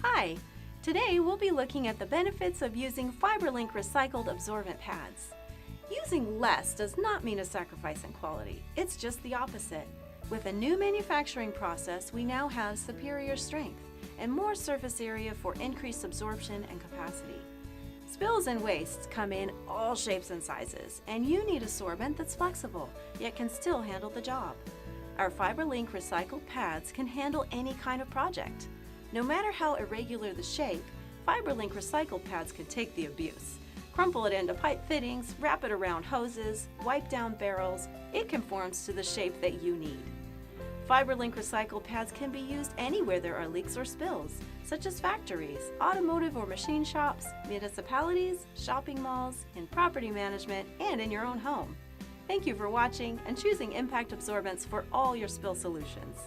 Hi! Today we'll be looking at the benefits of using FiberLink Recycled Absorbent Pads. Using less does not mean a sacrifice in quality. It's just the opposite. With a new manufacturing process, we now have superior strength and more surface area for increased absorption and capacity. Spills and wastes come in all shapes and sizes, and you need a sorbent that's flexible, yet can still handle the job. Our FiberLink recycled pads can handle any kind of project. No matter how irregular the shape, FiberLink recycled pads can take the abuse. Crumple it into pipe fittings, wrap it around hoses, wipe down barrels. It conforms to the shape that you need. FiberLink recycled pads can be used anywhere there are leaks or spills, such as factories, automotive or machine shops, municipalities, shopping malls, in property management, and in your own home. Thank you for watching and choosing Impact Absorbents for all your spill solutions.